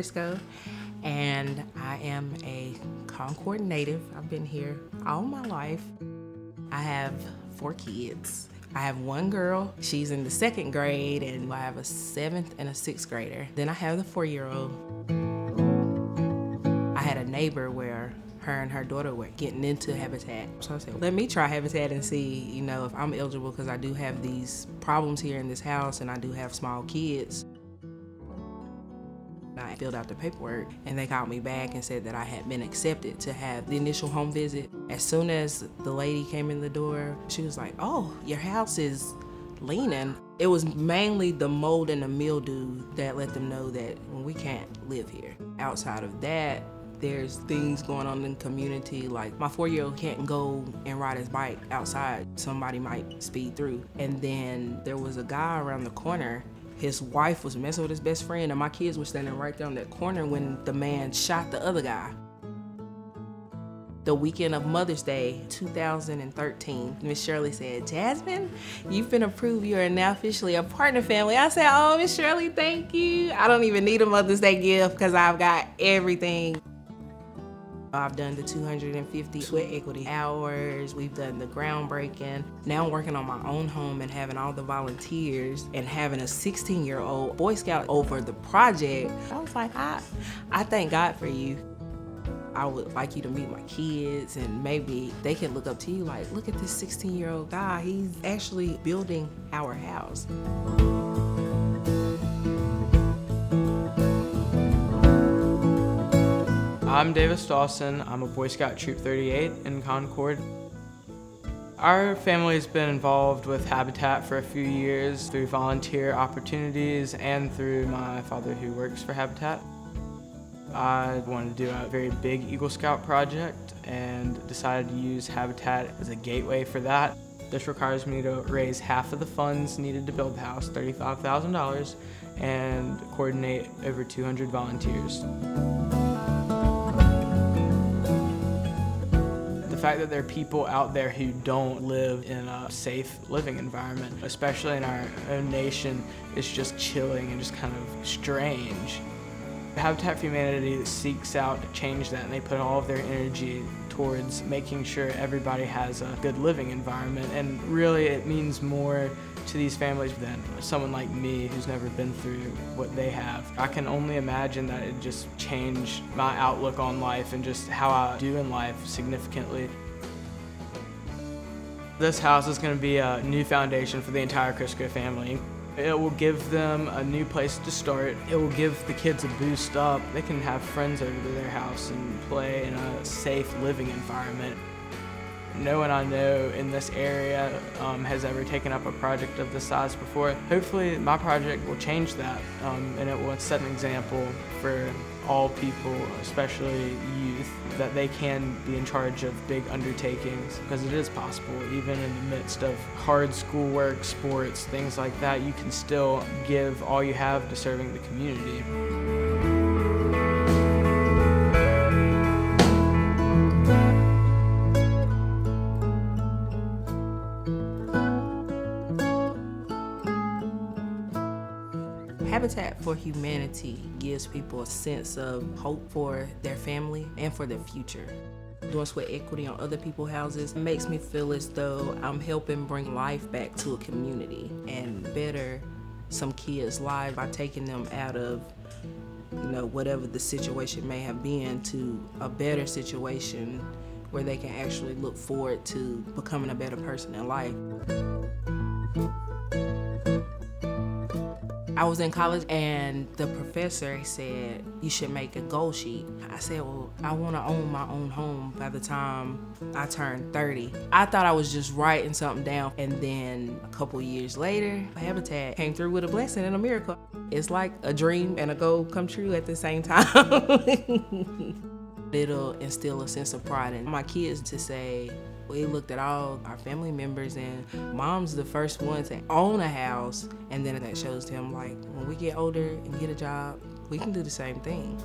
Crisco, and I am a Concord native. I've been here all my life. I have 4 kids. I have 1 girl, she's in the 2nd grade, and I have a 7th and a 6th grader. Then I have the 4-year-old. I had a neighbor where her and her daughter were getting into Habitat. So I said, let me try Habitat and see, if I'm eligible, because I do have these problems here in this house and I do have small kids. I filled out the paperwork and they called me back and said that I had been accepted to have the initial home visit. As soon as the lady came in the door, she was like, oh, your house is leaning. It was mainly the mold and the mildew that let them know that we can't live here. Outside of that, there's things going on in the community, like my 4-year-old can't go and ride his bike outside. Somebody might speed through. And then there was a guy around the corner. His wife was messing with his best friend, and my kids were standing right there on that corner when the man shot the other guy. The weekend of Mother's Day, 2013, Miss Shirley said, Jazman, you've been approved. You are now officially a partner family. I said, oh, Miss Shirley, thank you. I don't even need a Mother's Day gift because I've got everything. I've done the 250 sweat equity hours. We've done the groundbreaking. Now I'm working on my own home and having all the volunteers and having a 16-year-old Boy Scout over the project. I was like, I thank God for you. I would like you to meet my kids and maybe they can look up to you like, look at this 16-year-old guy. He's actually building our house. I'm Davis Dawson. I'm a Boy Scout Troop 38 in Concord. Our family has been involved with Habitat for a few years through volunteer opportunities and through my father who works for Habitat. I wanted to do a very big Eagle Scout project and decided to use Habitat as a gateway for that. This requires me to raise half of the funds needed to build the house, $35,000, and coordinate over 200 volunteers. The fact that there are people out there who don't live in a safe living environment, especially in our own nation, is just chilling and just kind of strange. Habitat for Humanity seeks out to change that, and they put all of their energy towards making sure everybody has a good living environment, and really it means more to these families than someone like me who's never been through what they have. I can only imagine that it just changed my outlook on life and just how I do in life significantly. This house is going to be a new foundation for the entire Crisco family. It will give them a new place to start. It will give the kids a boost up. They can have friends over to their house and play in a safe living environment. No one I know in this area has ever taken up a project of this size before. Hopefully my project will change that and it will set an example for all people, especially youth, that they can be in charge of big undertakings, because it is possible. Even in the midst of hard schoolwork, sports, things like that, you can still give all you have to serving the community. Habitat for Humanity gives people a sense of hope for their family and for their future. Doing sweat equity on other people's houses makes me feel as though I'm helping bring life back to a community and better some kids' lives by taking them out of whatever the situation may have been to a better situation where they can actually look forward to becoming a better person in life. I was in college and the professor said, you should make a goal sheet. I said, well, I want to own my own home by the time I turn 30. I thought I was just writing something down, and then a couple years later, Habitat came through with a blessing and a miracle. It's like a dream and a goal come true at the same time. It'll instill a sense of pride in my kids to say, we looked at all our family members and mom's the first one to own a house, and then that shows them like when we get older and get a job, we can do the same thing.